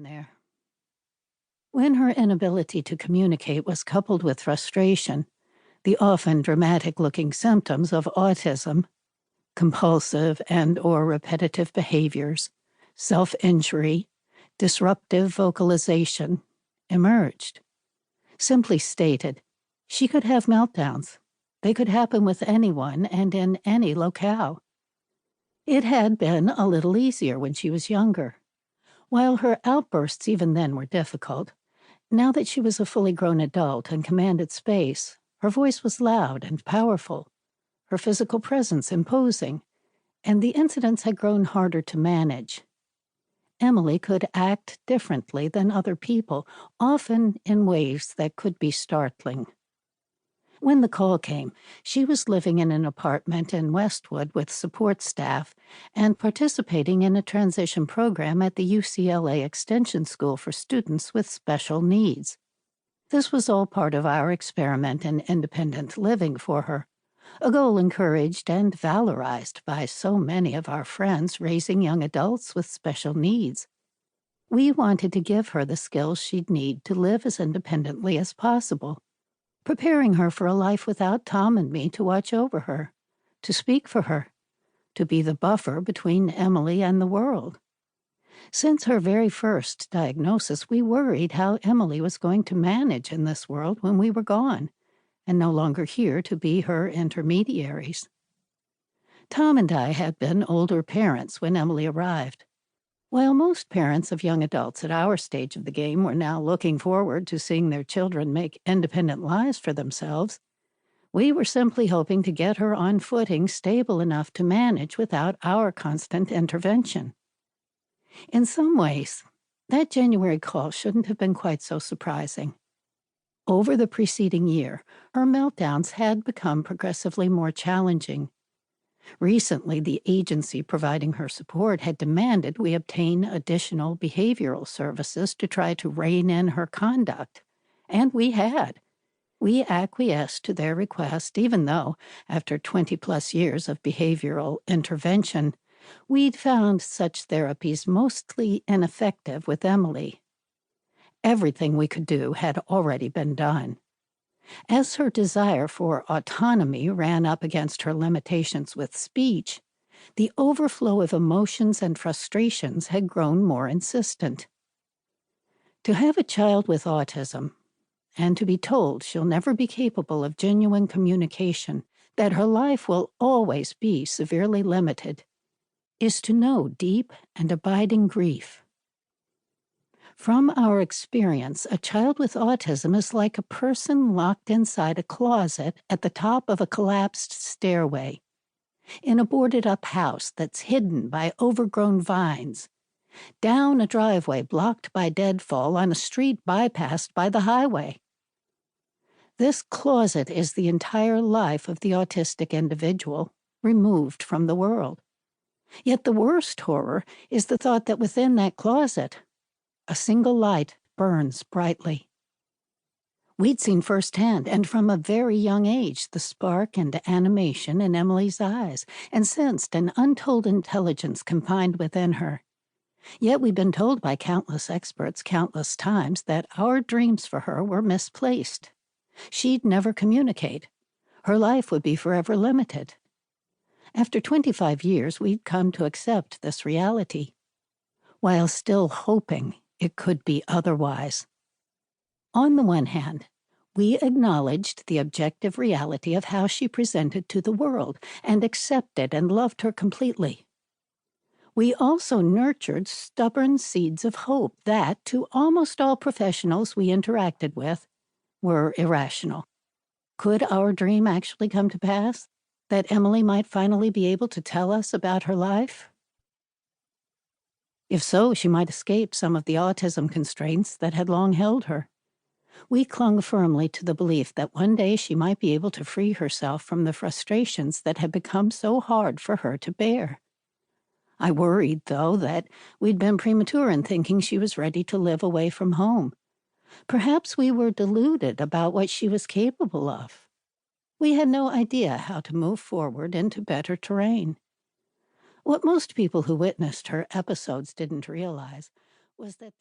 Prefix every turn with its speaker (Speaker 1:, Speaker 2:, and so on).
Speaker 1: been there. When her inability to communicate was coupled with frustration, the often dramatic-looking symptoms of autism, compulsive and/or repetitive behaviors, self-injury, disruptive vocalization, emerged. Simply stated, she could have meltdowns. They could happen with anyone and in any locale. It had been a little easier when she was younger. While her outbursts even then were difficult, now that she was a fully grown adult and commanded space, her voice was loud and powerful, her physical presence imposing, and the incidents had grown harder to manage. Emily could act differently than other people, often in ways that could be startling. When the call came, she was living in an apartment in Westwood with support staff and participating in a transition program at the UCLA Extension School for students with special needs. This was all part of our experiment in independent living for her, a goal encouraged and valorized by so many of our friends raising young adults with special needs. We wanted to give her the skills she'd need to live as independently as possible, preparing her for a life without Tom and me to watch over her, to speak for her, to be the buffer between Emily and the world. Since her very first diagnosis, we worried how Emily was going to manage in this world when we were gone, and no longer here to be her intermediaries. Tom and I had been older parents when Emily arrived. While most parents of young adults at our stage of the game were now looking forward to seeing their children make independent lives for themselves, we were simply hoping to get her on footing stable enough to manage without our constant intervention. In some ways, that January call shouldn't have been quite so surprising. Over the preceding year, her meltdowns had become progressively more challenging. Recently, the agency providing her support had demanded we obtain additional behavioral services to try to rein in her conduct, and we had. We acquiesced to their request, even though, after 20-plus years of behavioral intervention, we'd found such therapies mostly ineffective with Emily. Everything we could do had already been done. As her desire for autonomy ran up against her limitations with speech, the overflow of emotions and frustrations had grown more insistent. To have a child with autism, and to be told she'll never be capable of genuine communication, that her life will always be severely limited, is to know deep and abiding grief. From our experience, a child with autism is like a person locked inside a closet at the top of a collapsed stairway, in a boarded-up house that's hidden by overgrown vines, down a driveway blocked by deadfall on a street bypassed by the highway. This closet is the entire life of the autistic individual, removed from the world. Yet the worst horror is the thought that within that closet, a single light burns brightly. We'd seen firsthand, and from a very young age, the spark and animation in Emily's eyes, and sensed an untold intelligence confined within her. Yet we'd been told by countless experts countless times that our dreams for her were misplaced. She'd never communicate. Her life would be forever limited. After 25 years, we'd come to accept this reality, while still hoping it could be otherwise. On the one hand, we acknowledged the objective reality of how she presented to the world and accepted and loved her completely. We also nurtured stubborn seeds of hope that, to almost all professionals we interacted with, were irrational. Could our dream actually come to pass? That Emily might finally be able to tell us about her life? If so, she might escape some of the autism constraints that had long held her. We clung firmly to the belief that one day she might be able to free herself from the frustrations that had become so hard for her to bear. I worried, though, that we'd been premature in thinking she was ready to live away from home. Perhaps we were deluded about what she was capable of. We had no idea how to move forward into better terrain. What most people who witnessed her episodes didn't realize was that